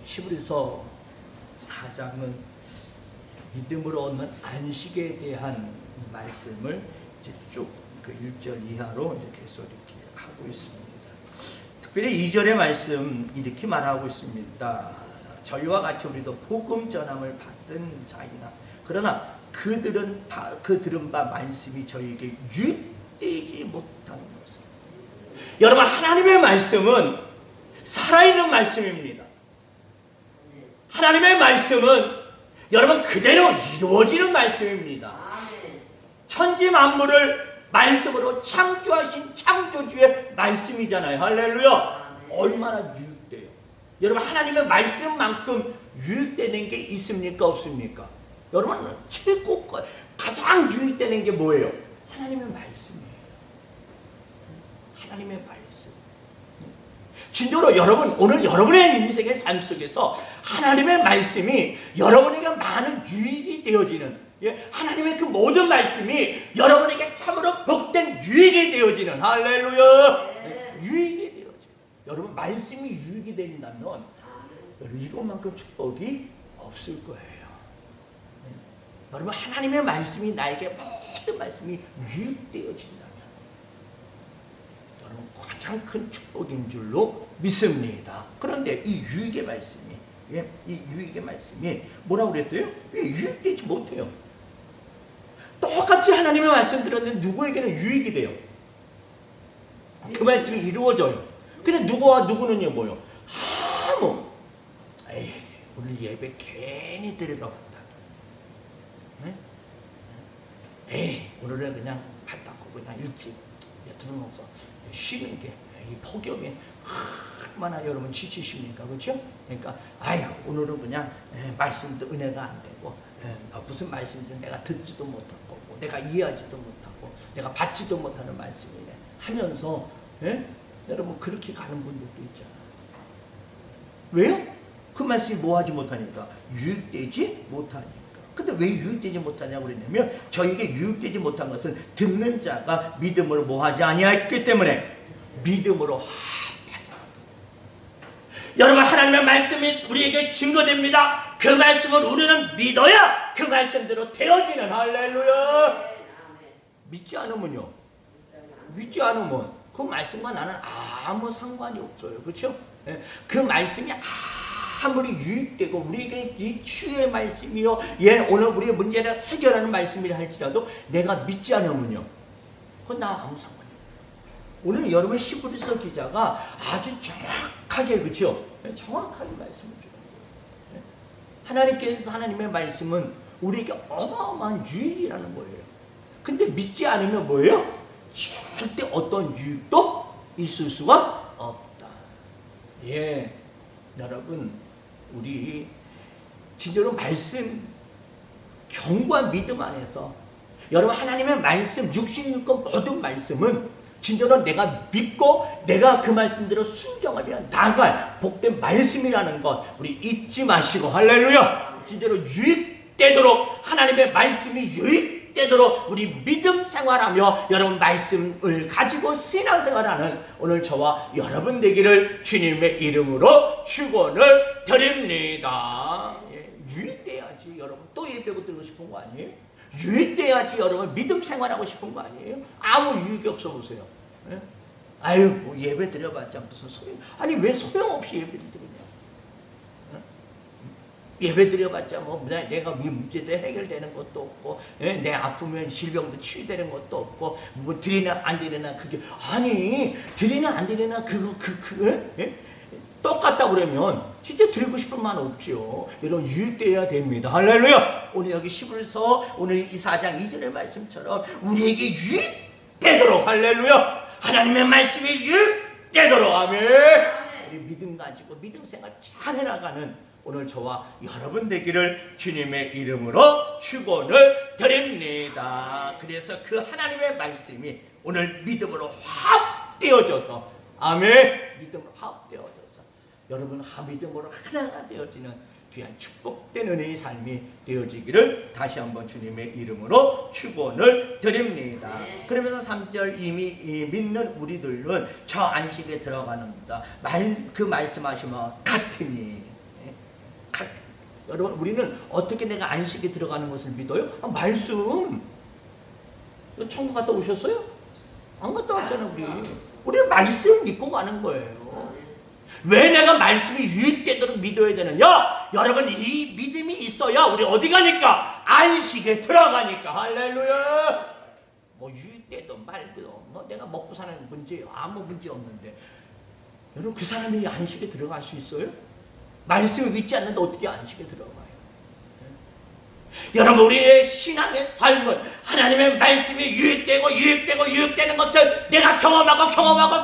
히브리서 4장은 믿음으로 얻는 안식에 대한 말씀을 이제 쭉 그 1절 이하로 이제 계속 이렇게 하고 있습니다. 특별히 2절의 말씀 이렇게 말하고 있습니다. 저희와 같이 우리도 복음 전함을 받은 자이나 그러나 그들은 그 들은 바 말씀이 저희에게 유익되지 못한 것입니다. 여러분, 하나님의 말씀은 살아있는 말씀입니다. 하나님의 말씀은 여러분 그대로 이루어지는 말씀입니다. 천지 만물을 말씀으로 창조하신 창조주의 말씀이잖아요. 할렐루야. 얼마나 유익돼요. 여러분, 하나님의 말씀만큼 유익되는 게 있습니까? 없습니까? 여러분, 최고 가장 유익되는 게 뭐예요? 하나님의 말씀이에요. 하나님의 말씀. 진짜로 여러분, 오늘 여러분의 인생의 삶 속에서 하나님의 말씀이 여러분에게 많은 유익이 되어지는, 하나님의 그 모든 말씀이 여러분에게 참으로 복된 유익이 되어지는, 할렐루야, 유익이 되어져요. 여러분, 말씀이 유익이 된다면 여러분 이것만큼 축복이 없을 거예요. 여러분, 하나님의 말씀이 나에게 모든 말씀이 유익되어진다면 여러분 가장 큰 축복인 줄로 믿습니다. 그런데 이 유익의 말씀이, 이 유익의 말씀이 뭐라고 그랬어요? 왜 유익되지 못해요? 똑같이 하나님의 말씀 들었는데 누구에게는 유익이 돼요. 그 말씀이 이루어져요. 근데 누구와 누구는요 뭐요? 에이, 오늘 예배 괜히 들어가봤다. 에이, 오늘은 그냥 발 닦고 그냥 일찍 들어놓아서 쉬는 게, 이 폭염에 얼마나 여러분 지치십니까? 그렇죠? 그러니까 아유, 오늘은 그냥 말씀도 은혜가 안 되고 무슨 말씀인지 내가 듣지도 못하고 내가 이해하지도 못하고 내가 받지도 못하는 말씀이네 하면서 여러분 그렇게 가는 분들도 있잖아요. 왜요? 그 말씀이 뭐 하지 못하니까? 유익되지 못하니까. 근데 왜 유익되지 못하냐고 그랬냐면 저에게 유익되지 못한 것은 듣는 자가 믿음으로 뭐 하지 아니했기 때문에 믿음으로 합하자. 여러분, 하나님의 말씀이 우리에게 증거됩니다. 그 말씀을 우리는 믿어야 그 말씀대로 되어지는, 할렐루야. 믿지 않으면요, 믿지 않으면 그 말씀과 나는 아무 상관이 없어요. 그렇죠? 그 말씀이 아무리 유익되고 우리에게 이 치유의 말씀이요, 오늘 우리의 문제를 해결하는 말씀이라 할지라도 내가 믿지 않으면요, 그건 나 아무 상관이 없어요. 오늘 여러분 히브리서 기자가 아주 정확하게, 그렇죠? 정확하게 말씀을 주는 거예요. 하나님께서, 하나님의 말씀은 우리에게 어마어마한 유익이라는 거예요. 근데 믿지 않으면 뭐예요? 절대 어떤 유익도 있을 수가 없다. 여러분, 우리 진짜로 말씀, 견고한 믿음 안에서 여러분 하나님의 말씀, 66권 모든 말씀은 진짜로 내가 믿고 내가 그 말씀대로 순종하면 나갈 복된 말씀이라는 것 우리 잊지 마시고, 할렐루야, 진짜로 유익되도록, 하나님의 말씀이 유익되도록 우리 믿음 생활하며 여러분 말씀을 가지고 신앙생활하는 오늘 저와 여러분 되기를 주님의 이름으로 축원을 드립니다. 유익돼야지 여러분 또 예배고 드리고 싶은 거 아니에요? 유익돼야지 여러분 믿음 생활하고 싶은 거 아니에요? 아무 유익이 없어 보세요. 아유, 뭐 예배 드려봤자 무슨 소용, 아니 왜 소용없이 예배를 드리냐? 예배 드려봤자 뭐 내가 문제도 해결되는 것도 없고, 내 아프면 질병도 치유되는 것도 없고, 뭐 드리나 안 드리나 그게, 아니 드리나 안 드리나 똑같다 그러면 진짜 드리고 싶은 마음 없죠. 여러분 유익되어야 됩니다. 할렐루야. 오늘 여기 히브리서 오늘 이 4장 2절의 말씀처럼 우리에게 유익되도록, 할렐루야, 하나님의 말씀이 유익되도록, 아멘. 우리 믿음 가지고 믿음 생활 잘 해나가는 오늘 저와 여러분 되기를 주님의 이름으로 축원을 드립니다. 그래서 그 하나님의 말씀이 오늘 믿음으로 화합되어져서, 아멘, 믿음으로 화합되어져서 여러분 믿음으로 하나가 되어지는 귀한 축복된 은혜의 삶이 되어지기를 다시 한번 주님의 이름으로 축원을 드립니다. 그러면서 3절 이미 믿는 우리들은 저 안식에 들어가는다. 그 말씀하시면 같으니 여러분, 우리는 어떻게 내가 안식에 들어가는 것을 믿어요? 말씀. 천국 갔다 오셨어요? 안 갔다 왔잖아, 우리. 우리는 말씀 믿고 가는 거예요. 왜 내가 말씀이 유익되도록 믿어야 되느냐? 여러분, 이 믿음이 있어야 우리 어디 가니까? 안식에 들어가니까. 할렐루야. 뭐 유익되든 말든 뭐 내가 먹고 사는 문제 아무 문제 없는데, 여러분, 그 사람이 안식에 들어갈 수 있어요? 말씀을 믿지 않는데 어떻게 안식에 들어가요? 여러분, 우리의 신앙의 삶은 하나님의 말씀이 유익되는 것을 내가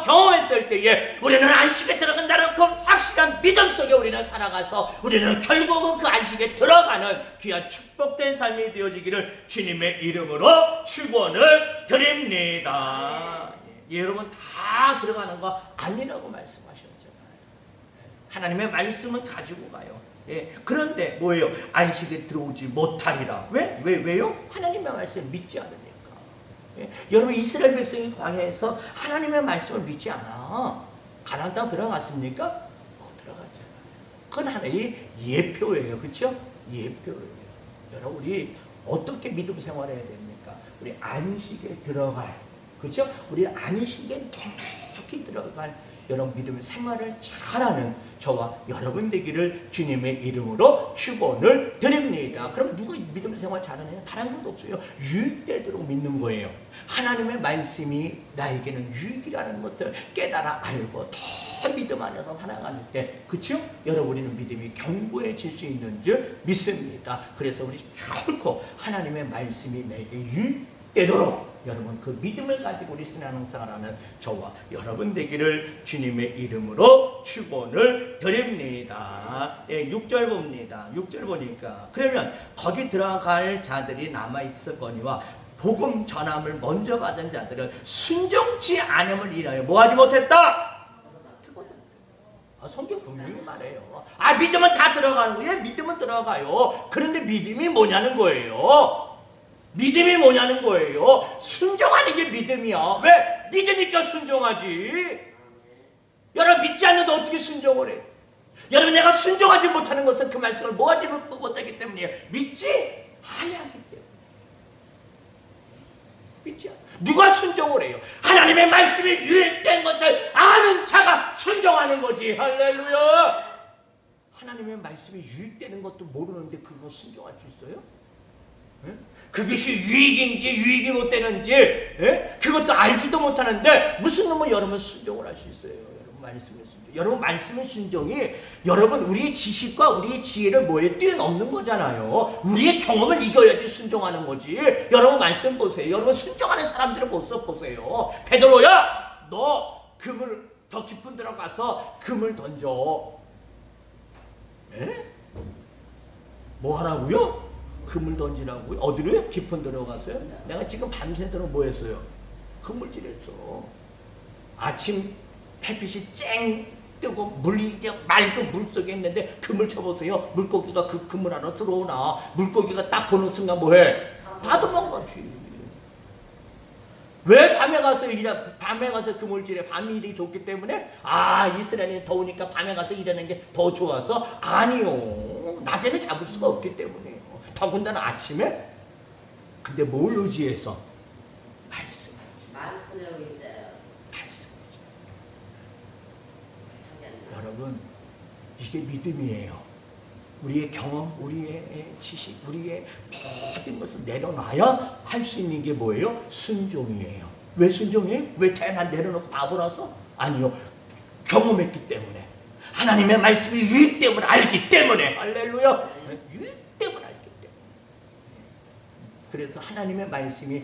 경험했을 때에 우리는 안식에 들어간다는 그 확실한 믿음 속에 우리는 살아가서 우리는 결국은 그 안식에 들어가는 귀한 축복된 삶이 되어지기를 주님의 이름으로 축원을 드립니다. 여러분, 다 들어가는 거 아니라고 말씀하셨잖아요. 하나님의 말씀은 가지고 가요. 그런데 뭐예요? 안식에 들어오지 못하리라. 왜요? 하나님의 말씀을 믿지 않으니까. 여러분, 이스라엘 백성이 광야에서 하나님의 말씀을 믿지 않아. 가나안 땅 들어갔습니까? 들어갔잖아요. 그건 하나의 예표예요. 그렇죠? 예표예요. 여러분, 우리 어떻게 믿음 생활해야 됩니까? 우리 안식에 들어갈, 그렇죠? 우리 안식에 정확히 들어갈 여러분 믿음의 생활을 잘하는 저와 여러분 되기를 주님의 이름으로 축원을 드립니다. 그럼 누가 믿음 생활 잘하느냐? 다른 것도 없어요. 유익되도록 믿는 거예요. 하나님의 말씀이 나에게는 유익이라는 것을 깨달아 알고 더 믿음 안에서 살아가는 때, 그렇죠? 여러분, 우리는 믿음이 견고해질 수 있는 줄 믿습니다. 그래서 우리 결코 하나님의 말씀이 내게 유익되도록 여러분 그 믿음을 가지고 우리 신앙생활하는 저와 여러분 되기를 주님의 이름으로 축원을 드립니다. 6절 봅니다. 6절 보니까 그러면 거기 들어갈 자들이 남아있었거니와 복음 전함을 먼저 받은 자들은 순종치 않음을 인하여 뭐하지 못했다? 성경 분명히 말해요. 믿음은 다 들어가는 거예요. 믿음은 들어가요. 그런데 믿음이 뭐냐는 거예요. 믿음이 뭐냐는 거예요. 순종하는 게 믿음이야. 왜? 믿으니까 순종하지. 여러분, 믿지 않는데 어떻게 순종을 해? 여러분, 내가 순종하지 못하는 것은 그 말씀을 뭐하지 못하기 때문이에요. 믿지 아니하기 때문에. 믿지 않아. 누가 순종을 해요? 하나님의 말씀이 유익된 것을 아는 자가 순종하는 거지. 할렐루야. 하나님의 말씀이 유익되는 것도 모르는데 그거 순종할 수 있어요? 네? 그것이 유익인지 유익이 못 되는지 그것도 알지도 못하는데 무슨 놈은 여러분 순종을 할 수 있어요. 여러분 말씀의 순종. 여러분 말씀의 순종이 여러분 우리의 지식과 우리의 지혜를 뭐에 뛰어넘는 거잖아요. 우리의 경험을 이겨야지 순종하는 거지. 여러분 말씀 보세요. 여러분 순종하는 사람들의 모습 보세요. 베드로야, 너 그물 더 깊은 데로 가서 그물 던져. 뭐 하라고요? 그물 던지라고요? 어디로요? 깊은 데로 가서요? 내가 지금 밤새도록 뭐 했어요? 그물질했어. 아침 햇빛이 쨍 뜨고 물이 맑은 물속에 있는데 그물 쳐보세요. 물고기가 그 그물 안으로 들어오나? 물고기가 딱 보는 순간 뭐해? 다 도망가지. 왜 밤에 가서 그물질에 밤이 일이 좋기 때문에? 이스라엘이 더우니까 밤에 가서 일하는 게 더 좋아서? 아니요. 낮에는 잡을 수가 없기 때문에요. 더군다나 아침에? 근데 뭘 의지해서? 말씀. 말씀에 의지하여서. 말씀. 여러분, 이게 믿음이에요. 우리의 경험, 우리의 지식, 우리의 모든 것을 내려놔야 할 수 있는 게 뭐예요? 순종이에요. 왜 순종이에요? 왜 대만 내려놓고 바보라서? 아니요. 경험했기 때문에. 하나님의 말씀이 유익됨을 알기 때문에. 할렐루야. 유익됨을 알기 때문에. 그래서 하나님의 말씀이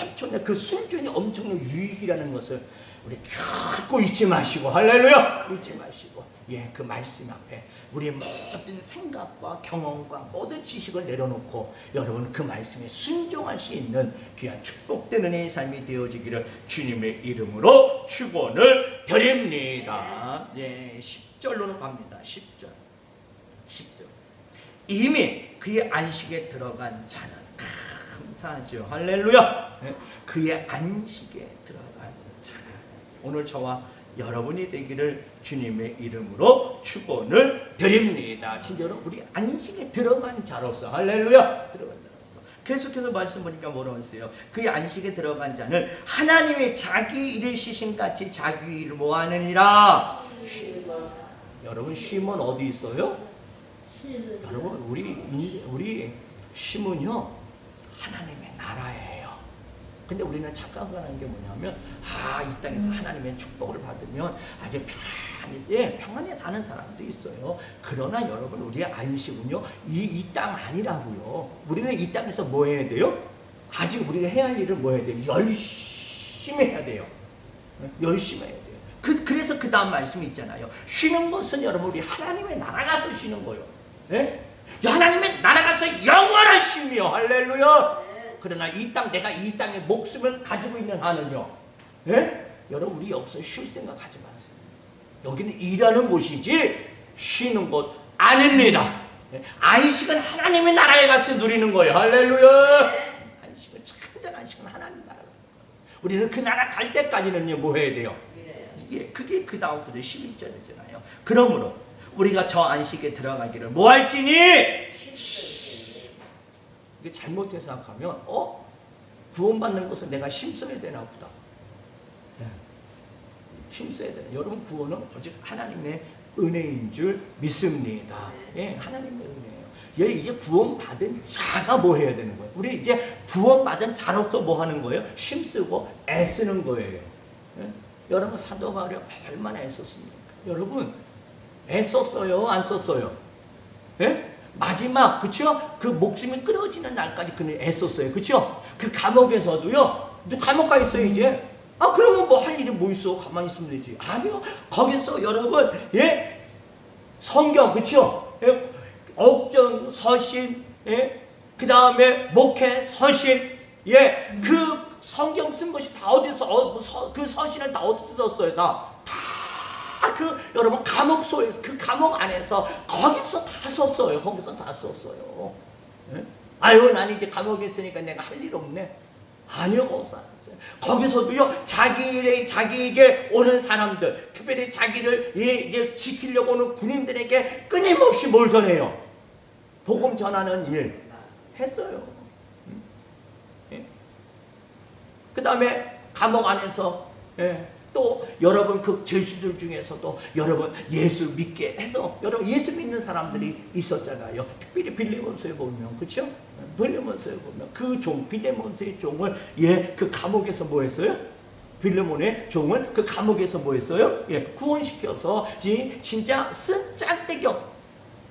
엄청난 그 순종이 엄청난 유익이라는 것을 우리 결코 잊지 마시고. 할렐루야. 잊지 마시고. 그 말씀 앞에 우리의 모든 생각과 경험과 모든 지식을 내려놓고 여러분 그 말씀에 순종할 수 있는 귀한 축복되는 이 삶이 되어지기를 주님의 이름으로 축원을 드립니다. 10절로는 갑니다. 10절. 이미 그의 안식에 들어간 자는 감사하죠. 할렐루야. 그의 안식에 들어간 자는 오늘 저와 여러분이 되기를 주님의 이름으로 축원을 드립니다. 친절로 우리 안식에 들어간 자로서 할렐루야 들어간 자로서 계속해서 말씀 보니까 뭐라고 했어요? 그 안식에 들어간 자는 하나님의 자기 일을 시신같이 자기 일을 모하느니라. 여러분 쉼은 어디 있어요? 여러분 우리 쉼은요 하나님의 나라예요. 근데 우리는 착각하는 게 뭐냐면 이 땅에서 하나님의 축복을 받으면 아주 평안히 사는 사람도 있어요. 그러나 여러분 우리의 안식은요 이 땅 아니라고요. 우리는 이 땅에서 뭐 해야 돼요? 아직 우리가 해야 할 일을 뭐 해야 돼요? 열심히 해야 돼요. 열심히 해야 돼요. 그래서 그 다음 말씀이 있잖아요. 쉬는 것은 여러분 우리 하나님의 나라 가서 쉬는 거예요. 예? 하나님의 나라 가서 영원한 쉼이요. 할렐루야. 그러나 내가 이 땅에 목숨을 가지고 있는 한은요. 예? 여러분 우리 여기서 쉴 생각하지 마세요. 여기는 일하는 곳이지 쉬는 곳 아닙니다. 예? 안식은 하나님의 나라에 가서 누리는 거예요. 할렐루야. 안식은 참된 안식은 하나님 나라가. 우리는 그 나라 갈 때까지는요 뭐 해야 돼요? 그게 그 다음부터 11절이잖아요. 그러므로 우리가 저 안식에 들어가기를 뭐 할지니? 이게 잘못해서 생각하면 구원받는 것은 내가 힘써야 되나 보다. 힘써야 되나. 여러분 구원은 오직 하나님의 은혜인 줄 믿습니다. 하나님의 은혜예요. 이제 구원받은 자가 뭐 해야 되는 거예요? 우리 이제 구원받은 자로서 뭐 하는 거예요? 힘쓰고 애쓰는 거예요. 여러분 사도 바울이 얼마나 애썼습니까? 여러분 애썼어요? 안 썼어요? 마지막 그쵸? 그 목숨이 끊어지는 날까지 그는 애썼어요. 그쵸? 그 감옥에서도요. 감옥 가 있어요 이제. 그러면 뭐 할 일이 뭐 있어? 가만히 있으면 되지. 아니요. 거기서 여러분 성경 그쵸? 억정 서신 그 다음에 목회 서신 그 성경 쓴 것이 다 어디서 그 서신을 다 어디서 썼어요? 여러분 감옥소에서 그 감옥 안에서 거기서 다 썼어요. 거기서 다 썼어요. 난 이제 감옥에 있으니까 내가 할 일 없네. 아니요, 거기서 안 했어요. 거기서도요 자기에게 오는 사람들, 특별히 자기를 이제 지키려고 오는 군인들에게 끊임없이 뭘 전해요? 복음 전하는 일 했어요. 그 다음에 감옥 안에서 또 여러분 그 죄수들 중에서도 여러분 예수 믿게 해서 여러분 예수 믿는 사람들이 있었잖아요. 특별히 빌레몬서에 보면 그렇죠? 빌레몬서에 보면 그 종 빌레몬서의 종을 그 감옥에서 뭐 했어요? 빌레몬의 종을 그 감옥에서 뭐 했어요? 구원시켜서 진짜 쓴 짝대격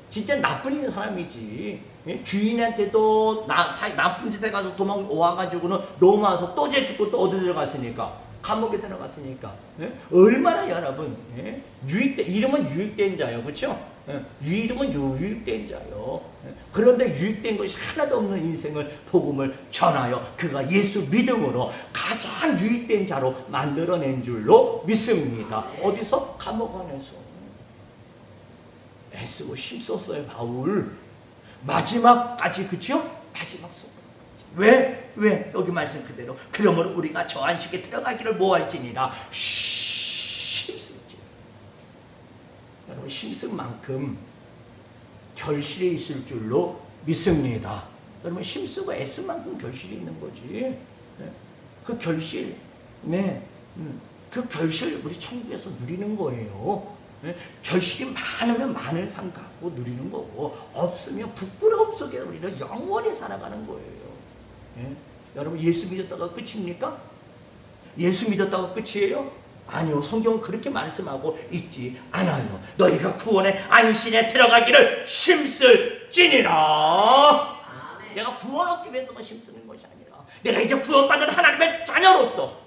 진짜 나쁜 사람이지. 주인한테도 나쁜 짓 해가지고 도망와가지고는 로마에서 또 죄짓고 또 어디 들어갔으니까 감옥에 들어갔으니까 얼마나 여러분 이름은 유익된 자요. 그렇죠? 이름은 유익된 자요. 그런데 유익된 것이 하나도 없는 인생을 복음을 전하여 그가 예수 믿음으로 가장 유익된 자로 만들어낸 줄로 믿습니다. 어디서? 감옥 안에서 애쓰고 힘썼어요. 바울 마지막까지. 그렇죠? 마지막 써. 왜? 여기 말씀 그대로 그러므로 우리가 저 안식에 들어가기를 뭐할지니라 힘쓸지. 여러분 힘쓴 만큼 결실이 있을 줄로 믿습니다. 여러분 힘쓰고 애쓴 만큼 결실이 있는 거지. 그 결실 그 결실 우리 천국에서 누리는 거예요. 결실이 많으면 많은 상 갖고 누리는 거고 없으면 부끄러움 속에 우리는 영원히 살아가는 거예요. 여러분 예수 믿었다가 끝입니까? 예수 믿었다가 끝이에요? 아니요. 성경은 그렇게 말씀하고 있지 않아요. 너희가 구원의 안식에 들어가기를 힘쓸지니라. 내가 구원 얻기 위해서만 힘쓰는 것이 아니라 내가 이제 구원받은 하나님의 자녀로서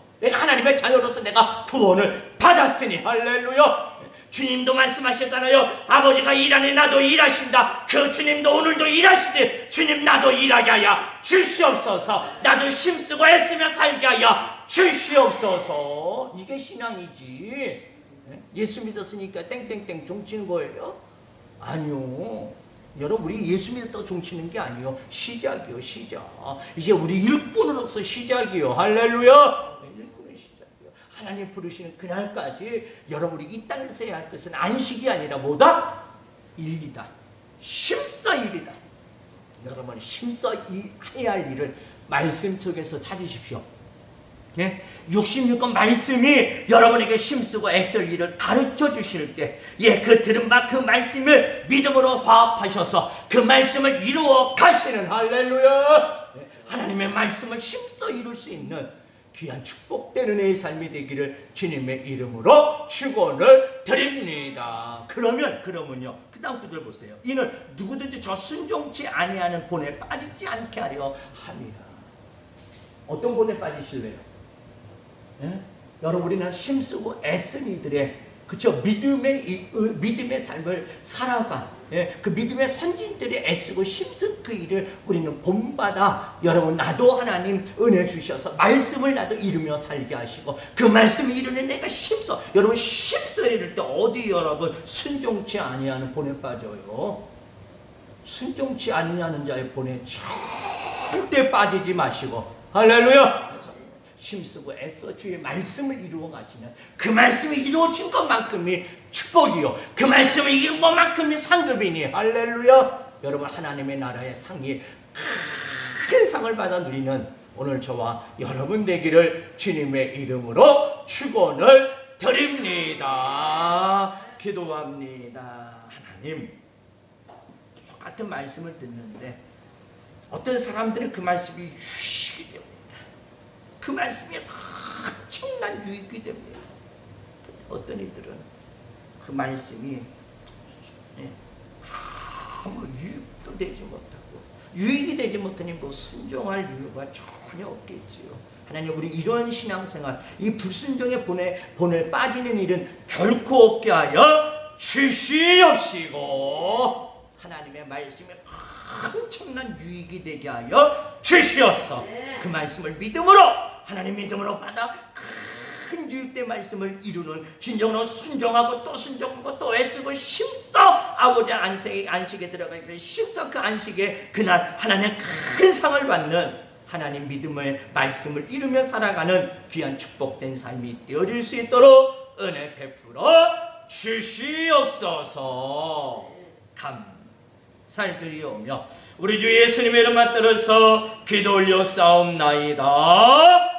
내가 구원을 받았으니 할렐루야. 주님도 말씀하셨잖아요. 아버지가 일하니 나도 일하신다. 그 주님도 오늘도 일하시니 주님 나도 일하게 하여 주시옵소서. 나도 힘쓰고 애쓰며 살게 하여 주시옵소서. 이게 신앙이지. 예수 믿었으니까 땡땡땡 종치는 거예요? 아니요. 여러분 우리 예수 믿었다고 종치는 게 아니요. 시작이요. 시작. 이제 우리 일꾼으로서 시작이요. 할렐루야. 일꾼의 시작이요. 하나님 부르시는 그날까지 여러분이 이 땅에서 해야 할 것은 안식이 아니라 뭐다? 일이다. 힘써 일이다. 여러분이 힘써 해야 할 일을 말씀 속에서 찾으십시오. 예? 66권 말씀이 여러분에게 힘쓰고 애쓸 일을 가르쳐 주실 때, 그 들은 바 그 말씀을 믿음으로 화합하셔서 그 말씀을 이루어 가시는, 할렐루야! 하나님의 말씀을 힘써 이룰 수 있는 귀한 축복된 은혜의 삶이 되기를 주님의 이름으로 축원을 드립니다. 그러면요. 그 다음 구절 보세요. 이는 누구든지 저 순종치 아니하는 본에 빠지지 않게 하려 함이라. 어떤 본에 빠지실래요? 예? 여러분, 우리는 힘쓰고 애쓴 이들의 믿음의 삶을 살아간 그 믿음의 선진들이 애쓰고 힘쓴 그 일을 우리는 본받아, 여러분, 나도 하나님 은혜 주셔서 말씀을 나도 이루며 살게 하시고 그 말씀을 이루는 내가 힘써, 여러분 힘써 이룰 때 어디 여러분 순종치 아니하는 본에 빠져요. 순종치 아니하는 자의 본에 절대 빠지지 마시고, 할렐루야! 힘쓰고 애써 주의 말씀을 이루어 가시는, 그 말씀이 이루어진 것만큼이 축복이요, 그 말씀을 이룬 것만큼이 상급이니, 할렐루야! 여러분, 하나님의 나라의 상이 큰 상을 받아 누리는 오늘 저와 여러분 되기를 주님의 이름으로 축원을 드립니다. 기도합니다. 하나님, 똑같은 말씀을 듣는데 어떤 사람들은 그 말씀이 유익이 됩니다. 그 말씀이 엄청난 유익이 됩니다. 어떤 이들은 그 말씀이 아무 유익도 되지 못하고, 유익이 되지 못하니 뭐 순종할 이유가 전혀 없겠지요. 하나님, 우리 이런 신앙생활, 이 불순종의 본에 빠지는 일은 결코 없게 하여 주시옵시고, 하나님의 말씀이 엄청난 유익이 되게 하여 주시옵소서. 그 말씀을 믿음으로, 하나님 믿음으로 받아 큰 유익된 말씀을 이루는, 진정으로 순종하고 또 순종하고 또 애쓰고 힘써 아버지 안식에 들어가기를 힘써 그 안식에 그날 하나님 큰 상을 받는, 하나님 믿음의 말씀을 이루며 살아가는 귀한 축복된 삶이 되어질 수 있도록 은혜 베풀어 주시옵소서. 감사드리오며 우리 주 예수님의 이름 받들어서 기도 올려 싸움나이다.